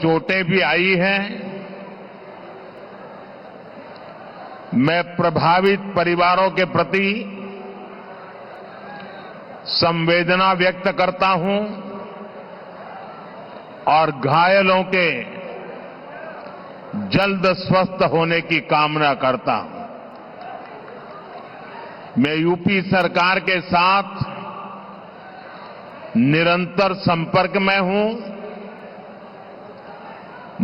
चोटें भी आई हैं। मैं प्रभावित परिवारों के प्रति संवेदना व्यक्त करता हूं और घायलों के जल्द स्वस्थ होने की कामना करता हूं। मैं यूपी सरकार के साथ निरंतर संपर्क में हूं।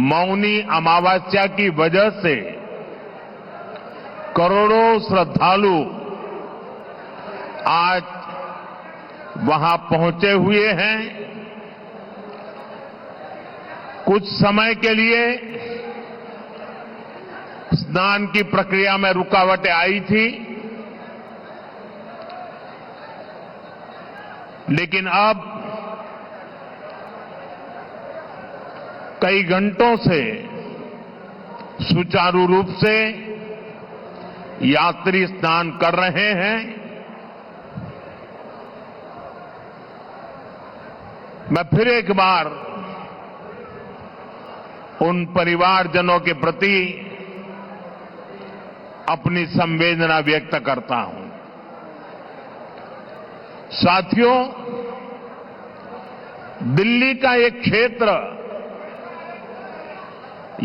मौनी अमावस्या की वजह से करोड़ों श्रद्धालु आज वहां पहुंचे हुए हैं। कुछ समय के लिए स्नान की प्रक्रिया में रुकावटें आई थी, लेकिन अब कई घंटों से सुचारू रूप से यात्री स्नान कर रहे हैं। मैं फिर एक बार उन परिवारजनों के प्रति अपनी संवेदना व्यक्त करता हूं। साथियों, दिल्ली का एक क्षेत्र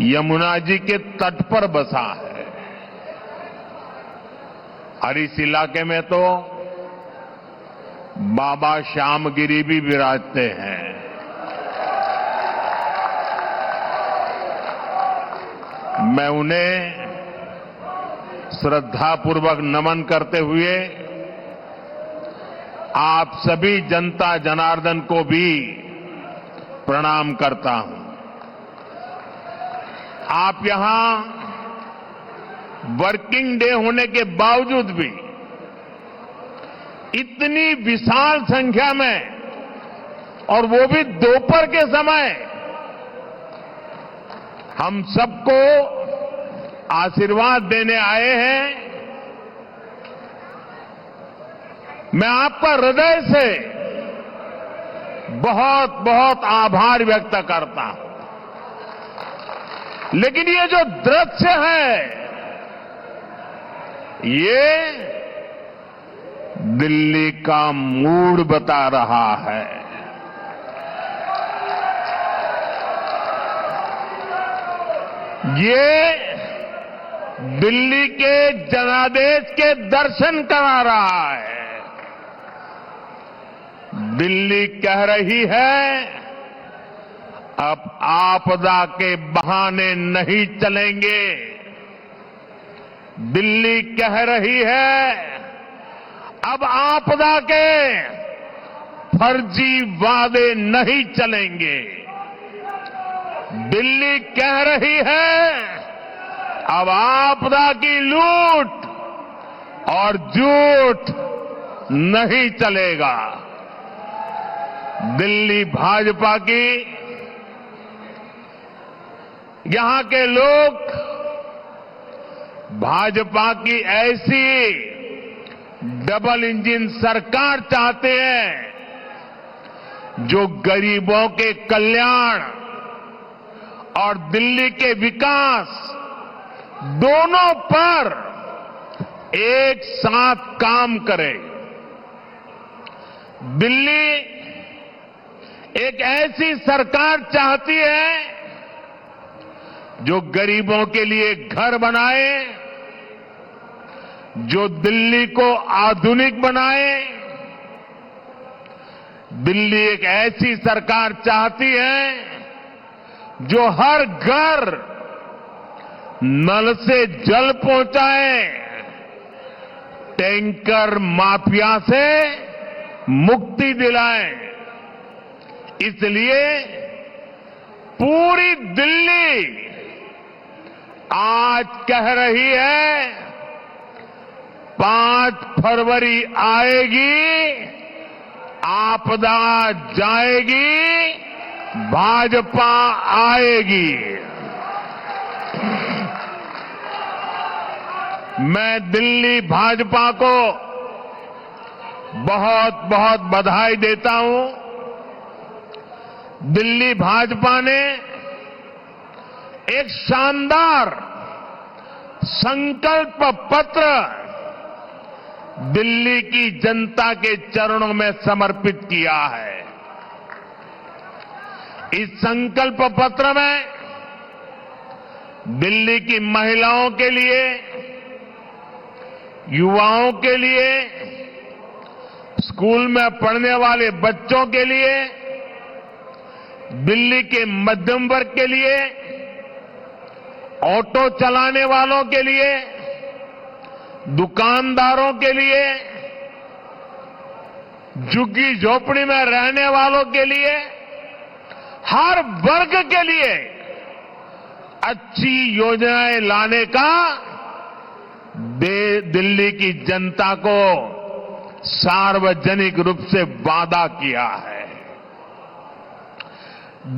यमुना जी के तट पर बसा है और इस इलाके में तो बाबा श्यामगिरी भी विराजते हैं। मैं उन्हें श्रद्धापूर्वक नमन करते हुए आप सभी जनता जनार्दन को भी प्रणाम करता हूं। आप यहां वर्किंग डे होने के बावजूद भी इतनी विशाल संख्या में, और वो भी दोपहर के समय, हम सबको आशीर्वाद देने आए हैं। मैं आपका हृदय से बहुत बहुत आभार व्यक्त करता हूं। लेकिन ये जो दृश्य है, ये दिल्ली का मूड बता रहा है। ये दिल्ली के जनादेश के दर्शन करा रहा है। दिल्ली कह रही है, अब आपदा के बहाने नहीं चलेंगे। दिल्ली कह रही है, अब आपदा के फर्जी वादे नहीं चलेंगे। दिल्ली कह रही है, अब आपदा की लूट और झूठ नहीं चलेगा। दिल्ली भाजपा की, यहां के लोग भाजपा की ऐसी डबल इंजन सरकार चाहते हैं जो गरीबों के कल्याण और दिल्ली के विकास दोनों पर एक साथ काम करे। दिल्ली एक ऐसी सरकार चाहती है जो गरीबों के लिए घर बनाए, जो दिल्ली को आधुनिक बनाए। दिल्ली एक ऐसी सरकार चाहती है जो हर घर नल से जल पहुंचाए, टैंकर माफिया से मुक्ति दिलाए। इसलिए पूरी दिल्ली आज कह रही है, 5 फरवरी आएगी, आपदा जाएगी, भाजपा आएगी। मैं दिल्ली भाजपा को बहुत बहुत बधाई देता हूं। दिल्ली भाजपा ने एक शानदार संकल्प पत्र दिल्ली की जनता के चरणों में समर्पित किया है। इस संकल्प पत्र में दिल्ली की महिलाओं के लिए, युवाओं के लिए, स्कूल में पढ़ने वाले बच्चों के लिए, दिल्ली के मध्यम वर्ग के लिए, ऑटो चलाने वालों के लिए, दुकानदारों के लिए, झुग्गी झोपड़ी में रहने वालों के लिए, हर वर्ग के लिए अच्छी योजनाएं लाने का दिल्ली की जनता को सार्वजनिक रूप से वादा किया है।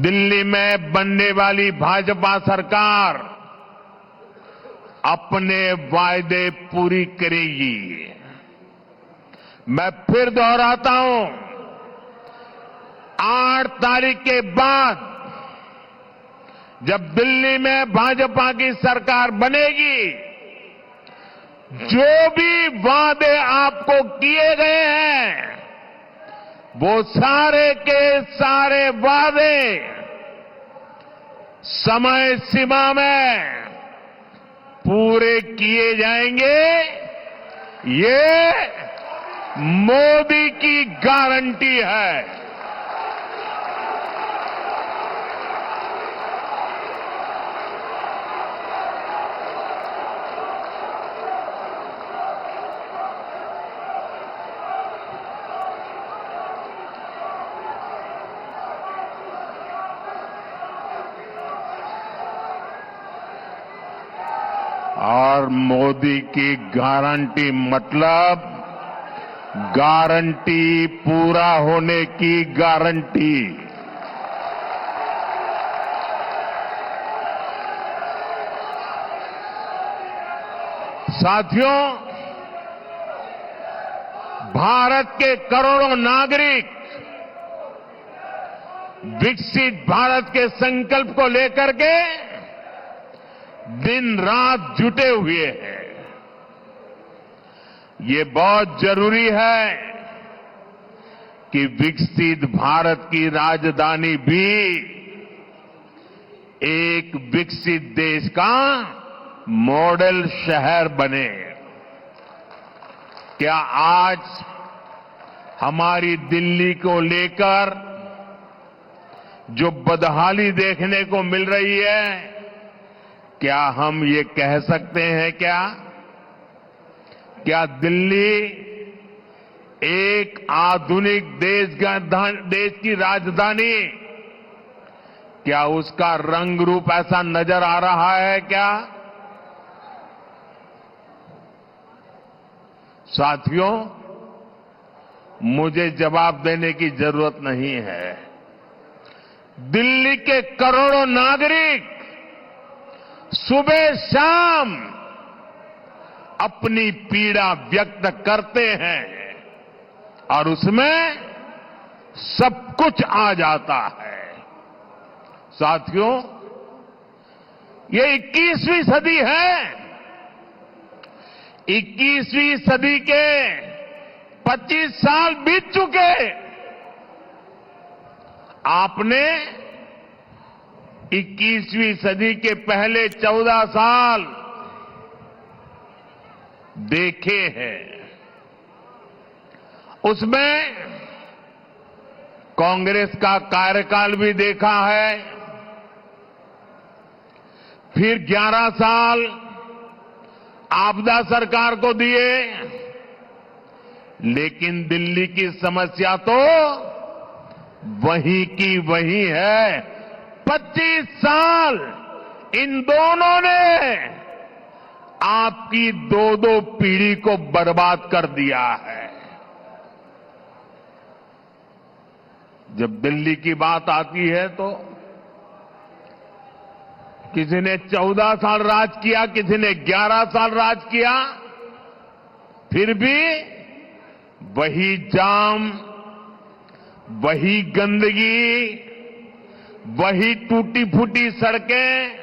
दिल्ली में बनने वाली भाजपा सरकार अपने वायदे पूरी करेगी। मैं फिर दोहराता हूं, 8 तारीख के बाद जब दिल्ली में भाजपा की सरकार बनेगी, जो भी वादे आपको किए गए हैं, वो सारे के सारे वादे समय सीमा में पूरे किए जाएंगे। ये मोदी की गारंटी है। और मोदी की गारंटी मतलब गारंटी पूरा होने की गारंटी। साथियों, भारत के करोड़ों नागरिक विकसित भारत के संकल्प को लेकर के दिन रात जुटे हुए हैं। ये बहुत जरूरी है कि विकसित भारत की राजधानी भी एक विकसित देश का मॉडल शहर बने। क्या आज हमारी दिल्ली को लेकर जो बदहाली देखने को मिल रही है, क्या हम ये कह सकते हैं क्या दिल्ली एक आधुनिक देश की राजधानी, क्या उसका रंग रूप ऐसा नजर आ रहा है क्या? साथियों, मुझे जवाब देने की जरूरत नहीं है। दिल्ली के करोड़ों नागरिक सुबह शाम अपनी पीड़ा व्यक्त करते हैं और उसमें सब कुछ आ जाता है। साथियों, ये 21वीं सदी है। 21वीं सदी के 25 साल बीत चुके। आपने 21वीं सदी के पहले 14 साल देखे हैं। उसमें कांग्रेस का कार्यकाल भी देखा है। फिर 11 साल आपदा सरकार को दिए, लेकिन दिल्ली की समस्या तो वही की वही है। 25 साल इन दोनों ने आपकी 2-2 पीढ़ी को बर्बाद कर दिया है। जब दिल्ली की बात आती है तो किसी ने 14 साल राज किया, किसी ने 11 साल राज किया, फिर भी वही जाम, वही गंदगी, वही टूटी फूटी सड़कें,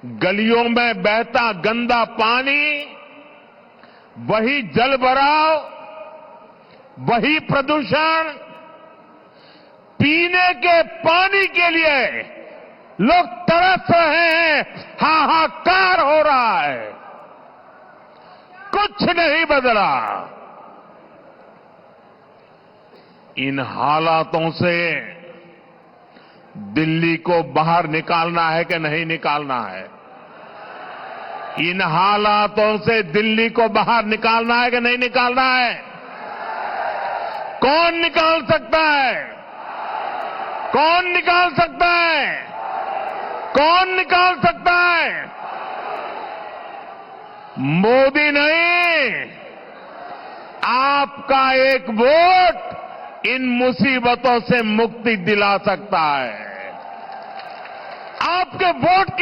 गलियों में बहता गंदा पानी, वही जल भराव, वही प्रदूषण, पीने के पानी के लिए लोग तरस रहे हैं, हाहाकार हो रहा है, कुछ नहीं बदला। इन हालातों से दिल्ली को बाहर निकालना है कि नहीं निकालना है? इन हालातों से दिल्ली को बाहर निकालना है कि नहीं निकालना है? कौन निकाल सकता है? कौन निकाल सकता है? कौन निकाल सकता है? मोदी नहीं, आपका एक वोट इन मुसीबतों से मुक्ति दिला सकता है। आपके वोट की